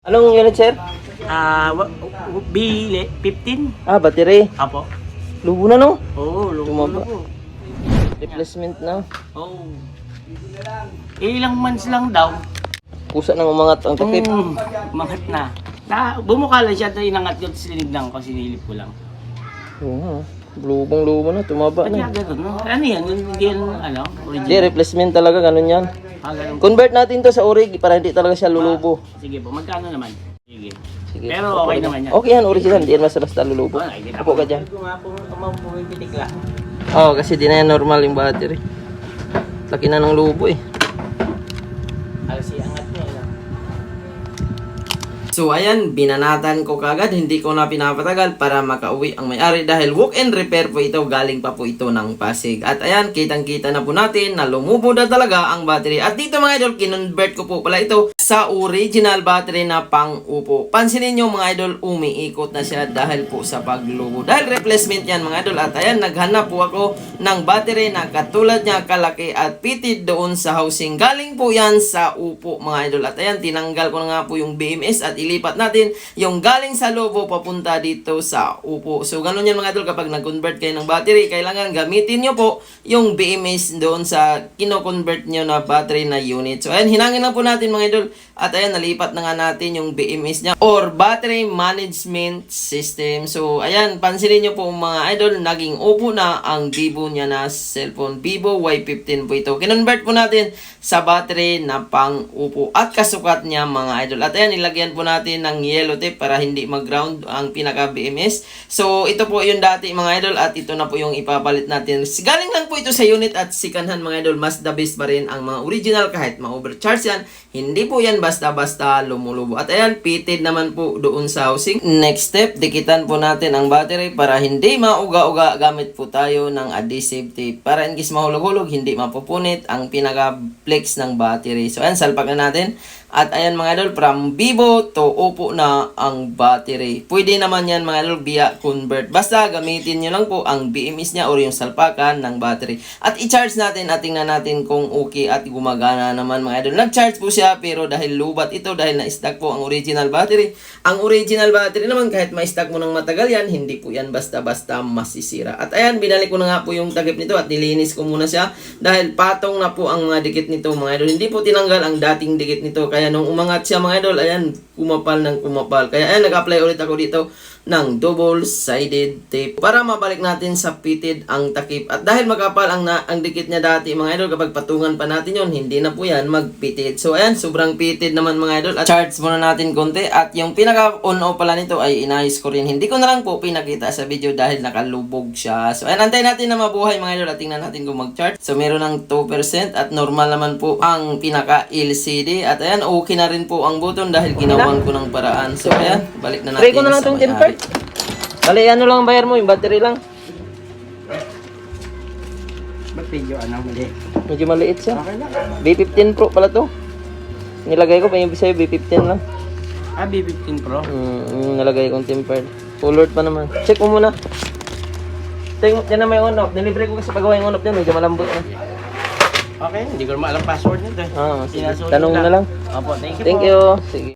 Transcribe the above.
Anong unit, sir? Bili, 15. Battery. Apo. Lubo na, no? Oo, Tumaba. lubo. Replacement na. Oo. Ilang months lang daw. Kusa nang umangat ang takip. Umangat na. Bumuka lang siya, inangat ko, sinignan ko, sinilip ko lang. Oo nga. Lubong-lubo na, tumaba Kaya na. gano'n, no? Ano yan? Hindi yan, Hindi, original. replacement talaga, ganun yan. Ganun. Convert natin to sa orig para hindi talaga siya lulubo. Sige po, magkano naman? Sige. Sige. Pero okay naman yan. Okay yan, original. Hindi yan basta lulubo. Upo ka dyan. Pumipitik lang. Oo, kasi di na yan normal yung battery. Laki na ng lubo eh. Alas iangat niya. So ayan, binanatan ko kagad, hindi ko na pinapatagal para makauwi ang may-ari dahil walk and repair po ito, galing pa po ito ng Pasig. At ayan, kitang-kita na po natin na lumubo na talaga ang battery. At dito mga idol, kinonvert ko po pala ito sa original battery na pang-upo. Pansinin nyo mga idol, umiikot na siya dahil po sa paglubo. Dahil replacement yan mga idol. At ayan, naghanap po ako ng battery na katulad niya kalaki at fitted doon sa housing. Galing po yan sa upo mga idol. At ayan, tinanggal ko na nga po yung BMS at ilipat natin yung galing sa lobo papunta dito sa upo. So, ganun yan mga idol, kapag nag-convert kayo ng battery, kailangan gamitin nyo po yung BMS doon sa kino-convert nyo na battery na unit. So, ayan, hinangin na po natin mga idol. At ayan, nalipat na nga natin yung BMS niya or Battery Management System. So, ayan, pansinin nyo po mga idol, naging upo na ang Vivo niya na cellphone. Vivo Y15 po ito. Kinonvert po natin sa battery na pang-upo at kasukat niya mga idol. At ayan, ilagyan po natin ng yellow tape para hindi mag-ground ang pinaka-BMS. So, ito po yung dati mga idol at ito na po yung ipapalit natin. Galing lang po ito sa unit at sikanhan mga idol. Mas the best pa rin ang mga original kahit ma-overcharge yan. Hindi po yan basta-basta lumulubo. At ayan, fitted naman po doon sa housing. Next step, dikitan po natin ang battery para hindi mauga-uga. Gamit po tayo ng adhesive tape. Para in case mahulog-hulog, hindi mapupunit ang pinaka-flex ng battery. So ayan, salpak na natin. At ayan mga idol, from Vivo to Oppo na ang battery. Pwede naman yan mga idol via convert. Basta gamitin nyo lang po ang BMS niya or yung salpakan ng battery. At i-charge natin at tingnan natin kung okay at gumagana naman mga idol. Nag-charge po siya pero dahil lubat ito, dahil na-stack po ang original battery. Ang original battery naman kahit ma-stack mo ng matagal yan, hindi po yan basta-basta masisira. At ayan, binalik ko na nga po yung takip nito at nilinis ko muna siya dahil patong na po ang mga dikit nito mga idol. Hindi po tinanggal ang dating dikit nito. Kaya nung umangat siya mga idol, ayan, kumapal ng kumapal. Kaya ayan, nag-apply ulit ako dito ng double-sided tape para mabalik natin sa fitted ang takip. At dahil makapal ang dikit niya dati mga idol, kapag patungan pa natin yon, hindi na po yan mag-fitted. So ayan, sobrang fitted naman mga idol. At charge muna natin konti. At yung pinaka-on-off pala nito ay inayos ko rin. Hindi ko na lang po pinakita sa video dahil nakalubog siya. So ayan, antayin natin na mabuhay mga idol at tingnan natin kung mag-charge. So meron ng 2% at normal naman po ang pinaka-LCD. At ayan, okay na rin po ang button dahil ginawan ko ng paraan. So ayan, balik na natin. Try ko na lang itong temper. Bali, ano lang bayar mo? Yung battery lang. Ba't video mali? Medyo maliit siya. Okay lang. B15 Pro pala to. Nilagay ko pa yung sa'yo, B15 lang. B15 Pro? Nilagay kong tempered. Full load pa naman. Check mo muna. Yan na may on-off. Nilibre ko kasi pagawa yung on-off dyan. Medyo malambot na. Okay, hindi ko maalam password nito. Sige. Tanong na lang. Opo, thank you Thank po. you. Sige.